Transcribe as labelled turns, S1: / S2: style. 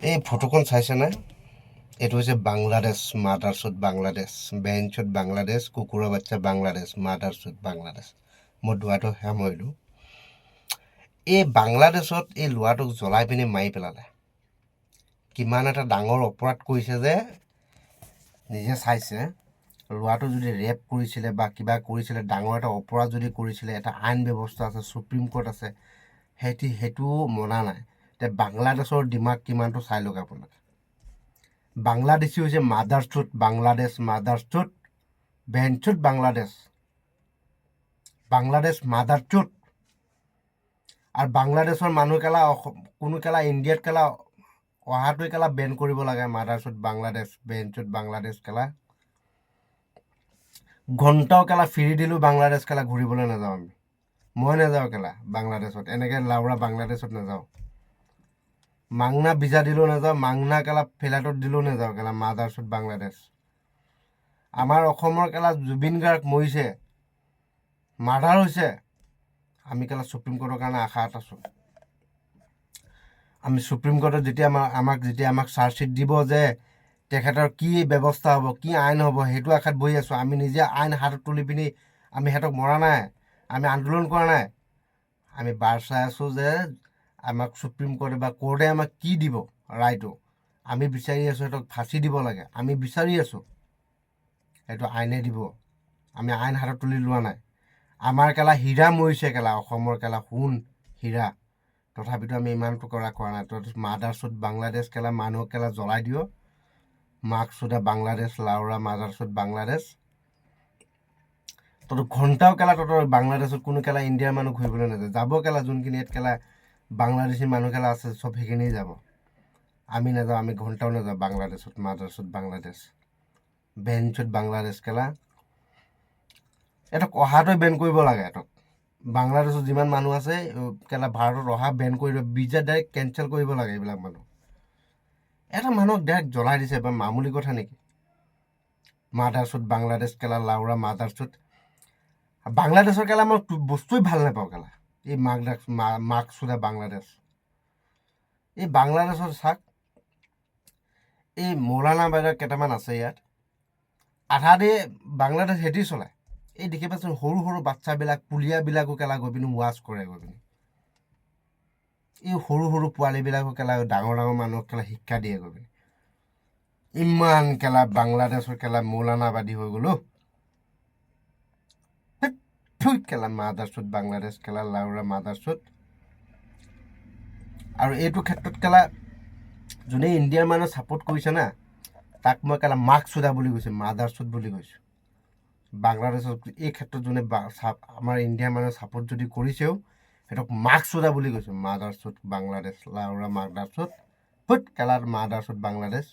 S1: এই ফটোখন চাইছেনে? এইটো হৈছে বাংলাদেশ, মাদাৰচুট বাংলাদেশ, বেঞ্চত বাংলাদেশ, কুকুৰৰ বাচ্চা বাংলাদেশ, মাদাৰচুট বাংলাদেশ। মই দুৱাটো সামৰিলোঁ। এই বাংলাদেশত এই ল'ৰাটোক জ্বলাই পিনি মাৰি পেলালে। কিমান এটা ডাঙৰ অপৰাধ কৰিছে যে নিজে চাইছে। ল'ৰাটো যদি ৰেপ কৰিছিলে বা কিবা কৰিছিলে, ডাঙৰ এটা অপৰাধ যদি কৰিছিলে, এটা আইন ব্যৱস্থা আছে, ছুপ্ৰিম কোৰ্ট আছে, সেইটো মনা নাই। তে বাংলাদেশৰ দিমাগ কিমানটো চাই লওক আপোনালোকে। বাংলাদেশী হৈছে মাদাৰচুট বাংলাদেশ, মাদাৰচুট বেঞ্চুট বাংলাদেশ, বাংলাদেশ মাদাৰচুট। আৰু বাংলাদেশৰ মানুহ কেলা কোনো কেলা ইণ্ডিয়াত কেলা অহাটোৱে কেলা বেন কৰিব লাগে। মাদাৰচুট বাংলাদেশ, বেঞ্চুট বাংলাদেশ কেলা ঘণ্টাও কেলা ফিৰি দিলোঁ বাংলাদেশ কেলা ঘূৰিবলৈ নাযাওঁ আমি। মই নাযাওঁ কেলা বাংলাদেশত, এনেকৈ লাউৰা বাংলাদেশত নাযাওঁ। মাংনা ভিজা দিলেও নাযাওঁ, মাংনা কেলা ফ্লাইটত দিলেও নাযাওঁ কেলা মাদাৰচুট বাংলাদেশ। আমাৰ অসমৰ কেলা জুবিন গাৰ্গ মৰিছে, মাৰ্ডাৰ হৈছে, আমি কেলা ছুপ্ৰিম কোৰ্টৰ কাৰণে আশাত আছোঁ। আমি ছুপ্ৰিম কোৰ্টত যেতিয়া আমাক চাৰ্জশ্বিট দিব যে তেখেতৰ কি ব্যৱস্থা হ'ব, কি আইন হ'ব, সেইটো আশাত বহি আছোঁ। আমি নিজে আইন হাতত তুলি পিনি আমি সিহঁতক মৰা নাই, আমি আন্দোলন কৰা নাই। আমি বাৰ চাই আছোঁ যে আমাক ছুপ্ৰিম কোৰ্টে বা কোৰ্টে আমাক কি দিব ৰায়টো। আমি বিচাৰি আছোঁ সিহঁতক ফাঁচি দিব লাগে, আমি বিচাৰি আছোঁ। সেইটো আইনে দিব, আমি আইন হাতত তুলি লোৱা নাই। আমাৰ কেলা হীৰা মৰিছে কেলা, অসমৰ কেলা সোণ হীৰা, তথাপিতো আমি ইমানটো কৰা নাই। মাদাৰচুট বাংলাদেশ কেলা মানুহক কেলা জ্বলাই দিয়, মাকচুদা বাংলাদেশ, লাউৰা মাদাৰচুট বাংলাদেশ। তহঁতৰ ঘণ্টাও কেলা তহঁতৰ বাংলাদেশত কোনো কেলা ইণ্ডিয়াৰ মানুহ ঘূৰিবলৈ নাযায়। যাব কেলা যোনখিনি ইয়াত কেলা বাংলাদেশী মানুহ কেলা আছে চব সেইখিনি যাব, আমি নাযাওঁ। আমি ঘণ্টাও নাযাওঁ বাংলাদেশত, মাদাৰচুট বাংলাদেশ, বেঞ্চুট বাংলাদেশ কেলা। এহঁতক অহাটোৱে বেন কৰিব লাগে। এহঁতক বাংলাদেশত যিমান মানুহ আছে কেলা ভাৰতত অহা বেন কৰি দিব, ভিজা ডাইৰেক্ট কেঞ্চেল কৰিব লাগে। এইবিলাক মানুহ, এটা মানুহক ডাইৰেক্ট জ্বলাই দিছে, বা মামুলি কথা নেকি? মাদাৰচুট বাংলাদেশ কেলা লাউৰা মাদাৰচুট বাংলাদেশৰ কেলা মই বস্তুৱেই ভাল নাপাওঁ কেলা। এই মাকচুদা বাংলাদেশ, এই বাংলাদেশত চাওক, এই মৌলানা বাইদেউ কেইটামান আছে ইয়াত, আধা দি বাংলাদেশ সিহঁতি চলায়। এই দেখিবাচোন সৰু সৰু বাচ্চাবিলাক, কুলীয়াবিলাকো কেলা গৈ পিনি ৱাচ কৰে গৈ পিনি। এই সৰু সৰু পোৱালীবিলাকো কেলা ডাঙৰ ডাঙৰ মানুহক কেলা শিক্ষা দিয়ে গৈ পিনি। ইমান কেলা বাংলাদেশৰ কেলা মৌলানাবাদী হৈ গ'লো কেলা মাদাৰচুট বাংলাদেশ কেলা লাউৰা মাদাৰচুট। আৰু এইটো ক্ষেত্ৰত কেলা যোনে ইণ্ডিয়াৰ মানুহ ছাপোৰ্ট কৰিছে না, তাক মই কেলা মাকচুদা বুলি কৈছোঁ, মাদাৰচুট বুলি কৈছোঁ। বাংলাদেশত এই ক্ষেত্ৰত যোনে আমাৰ ইণ্ডিয়াৰ মানুহে ছাপোৰ্ট যদি কৰিছেও, সিহঁতক মাকচুদা বুলি কৈছোঁ। মাদাৰচুট বাংলাদেশ, লাউৰা মাদাৰচুট কেলা মাদাৰচুট বাংলাদেশ।